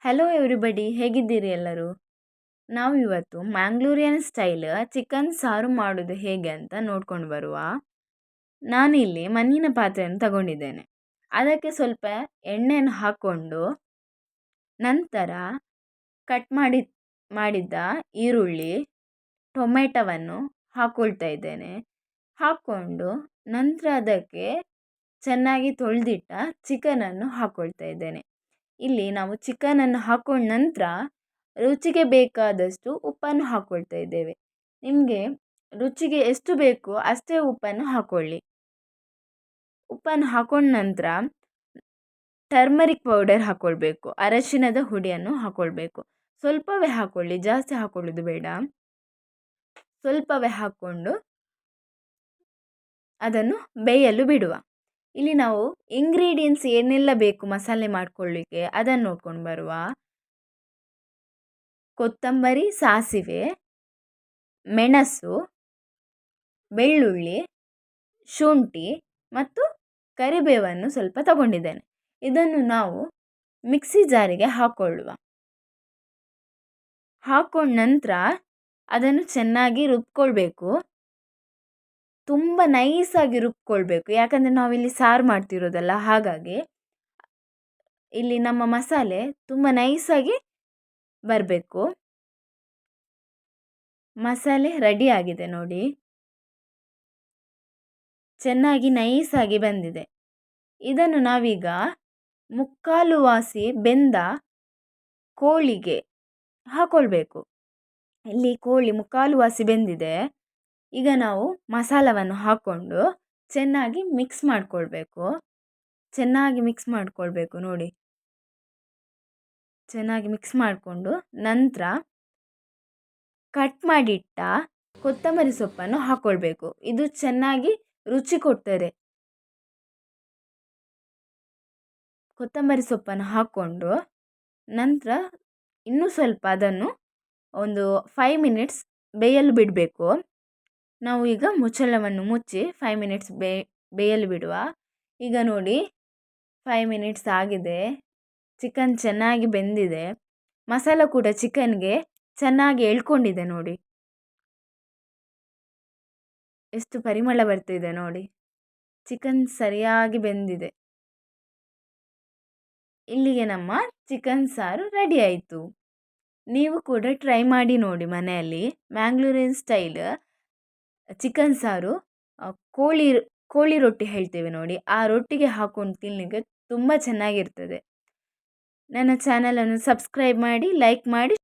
Hello everybody, ಹೇಗಿದ್ದೀರಿ ಎಲ್ಲರೂ? ನಾವು ಇವತ್ತು ಮ್ಯಾಂಗ್ಳೂರಿಯನ್ ಸ್ಟೈಲ್ ಚಿಕನ್ ಸಾರು ಮಾಡೋದು ಹೇಗೆ ಅಂತ ನೋಡ್ಕೊಂಡು ಬರುವ. ನಾನಿಲ್ಲಿ ಮಣ್ಣಿನ ಪಾತ್ರೆಯನ್ನು ತಗೊಂಡಿದ್ದೇನೆ. ಅದಕ್ಕೆ ಸ್ವಲ್ಪ ಎಣ್ಣೆಯನ್ನು ಹಾಕ್ಕೊಂಡು ನಂತರ ಕಟ್ ಮಾಡಿದ್ದ ಈರುಳ್ಳಿ, ಟೊಮೆಟೊವನ್ನು ಹಾಕ್ಕೊಳ್ತಾ ಇದ್ದೇನೆ. ಹಾಕ್ಕೊಂಡು ನಂತರ ಅದಕ್ಕೆ ಚೆನ್ನಾಗಿ ತೊಳೆದಿಟ್ಟ ಚಿಕನನ್ನು ಹಾಕ್ಕೊಳ್ತಾ ಇದ್ದೇನೆ. ಇಲ್ಲಿ ನಾವು ಚಿಕನನ್ನು ಹಾಕೊಂಡ ನಂತರ ರುಚಿಗೆ ಬೇಕಾದಷ್ಟು ಉಪ್ಪನ್ನು ಹಾಕ್ಕೊಳ್ತಾ ಇದ್ದೇವೆ. ನಿಮಗೆ ರುಚಿಗೆ ಎಷ್ಟು ಬೇಕು ಅಷ್ಟೇ ಉಪ್ಪನ್ನು ಹಾಕ್ಕೊಳ್ಳಿ. ಉಪ್ಪನ್ನು ಹಾಕೊಂಡ ನಂತರ ಟರ್ಮರಿಕ್ ಪೌಡರ್ ಹಾಕ್ಕೊಳ್ಬೇಕು, ಅರಶಿನದ ಹುಡಿಯನ್ನು ಹಾಕ್ಕೊಳ್ಬೇಕು. ಸ್ವಲ್ಪವೇ ಹಾಕ್ಕೊಳ್ಳಿ, ಜಾಸ್ತಿ ಹಾಕ್ಕೊಳ್ಳೋದು ಬೇಡ. ಸ್ವಲ್ಪವೇ ಹಾಕ್ಕೊಂಡು ಅದನ್ನು ಬೇಯಲು ಬಿಡುವ. ಇಲ್ಲಿ ನಾವು ಇಂಗ್ರೀಡಿಯೆಂಟ್ಸ್ ಏನೆಲ್ಲ ಬೇಕು ಮಸಾಲೆ ಮಾಡ್ಕೊಳ್ಳಿಕ್ಕೆ ಅದನ್ನು ನೋಡ್ಕೊಂಡು ಬರುವ. ಕೊತ್ತಂಬರಿ, ಸಾಸಿವೆ, ಮೆಣಸು, ಬೆಳ್ಳುಳ್ಳಿ, ಶುಂಠಿ ಮತ್ತು ಕರಿಬೇವನ್ನು ಸ್ವಲ್ಪ ತಗೊಂಡಿದ್ದೇನೆ. ಇದನ್ನು ನಾವು ಮಿಕ್ಸಿ ಜಾರಿಗೆ ಹಾಕ್ಕೊಳ್ಳುವ. ಹಾಕ್ಕೊಂಡ ನಂತರ ಅದನ್ನು ಚೆನ್ನಾಗಿ ರುಬ್ಕೊಳ್ಬೇಕು. ತುಂಬ ನೈಸಾಗಿ ರುಬ್ಕೊಳ್ಬೇಕು, ಯಾಕಂದರೆ ನಾವಿಲ್ಲಿ ಸಾರು ಮಾಡ್ತಿರೋದಲ್ಲ, ಹಾಗಾಗಿ ಇಲ್ಲಿ ನಮ್ಮ ಮಸಾಲೆ ತುಂಬ ನೈಸಾಗಿ ಬರಬೇಕು. ಮಸಾಲೆ ರೆಡಿ ಆಗಿದೆ ನೋಡಿ, ಚೆನ್ನಾಗಿ ನೈಸಾಗಿ ಬಂದಿದೆ. ಇದನ್ನು ನಾವೀಗ ಮುಕ್ಕಾಲು ವಾಸಿ ಬೆಂದ ಕೋಳಿಗೆ ಹಾಕ್ಕೊಳ್ಬೇಕು. ಇಲ್ಲಿ ಕೋಳಿ ಮುಕ್ಕಾಲು ವಾಸಿ ಬೆಂದಿದೆ. ಈಗ ನಾವು ಮಸಾಲವನ್ನು ಹಾಕ್ಕೊಂಡು ಚೆನ್ನಾಗಿ ಮಿಕ್ಸ್ ಮಾಡಿಕೊಳ್ಬೇಕು. ನೋಡಿ, ಚೆನ್ನಾಗಿ ಮಿಕ್ಸ್ ಮಾಡಿಕೊಂಡು ನಂತರ ಕಟ್ ಮಾಡಿಟ್ಟ ಕೊತ್ತಂಬರಿ ಸೊಪ್ಪನ್ನು ಹಾಕ್ಕೊಳ್ಬೇಕು. ಇದು ಚೆನ್ನಾಗಿ ರುಚಿ ಕೊಡ್ತದೆ. ಕೊತ್ತಂಬರಿ ಸೊಪ್ಪನ್ನು ಹಾಕ್ಕೊಂಡು ನಂತರ ಇನ್ನೂ ಸ್ವಲ್ಪ ಅದನ್ನು ಒಂದು 5 ಮಿನಿಟ್ಸ್ ಬೇಯಲು ಬಿಡಬೇಕು. ನಾವು ಈಗ ಮುಚ್ಚಳವನ್ನು ಮುಚ್ಚಿ 5 ಮಿನಿಟ್ಸ್ ಬೇಯಲು ಬಿಡುವ. ಈಗ ನೋಡಿ 5 ಮಿನಿಟ್ಸ್ ಆಗಿದೆ. ಚಿಕನ್ ಚೆನ್ನಾಗಿ ಬೆಂದಿದೆ. ಮಸಾಲ ಕೂಡ ಚಿಕನ್ಗೆ ಚೆನ್ನಾಗಿ ಎಳ್ಕೊಂಡಿದೆ ನೋಡಿ. ಎಷ್ಟು ಪರಿಮಳ ಬರ್ತಿದೆ ನೋಡಿ. ಚಿಕನ್ ಸರಿಯಾಗಿ ಬೆಂದಿದೆ. ಇಲ್ಲಿಗೆ ನಮ್ಮ ಚಿಕನ್ ಸಾರು ರೆಡಿ ಆಯಿತು. ನೀವು ಕೂಡ ಟ್ರೈ ಮಾಡಿ ನೋಡಿ ಮನೆಯಲ್ಲಿ. ಮ್ಯಾಂಗ್ಳೂರಿಯನ್ ಸ್ಟೈಲ್ ಚಿಕನ್ ಸಾರು, ಕೋಳಿ ರೊಟ್ಟಿ ಹೇಳ್ತೇವೆ ನೋಡಿ, ಆ ರೊಟ್ಟಿಗೆ ಹಾಕೊಂಡು ತಿನ್ನಲಿಕ್ಕೆ ತುಂಬ ಚೆನ್ನಾಗಿರ್ತದೆ. ನನ್ನ ಚಾನಲನ್ನು ಸಬ್ಸ್ಕ್ರೈಬ್ ಮಾಡಿ, ಲೈಕ್ ಮಾಡಿ.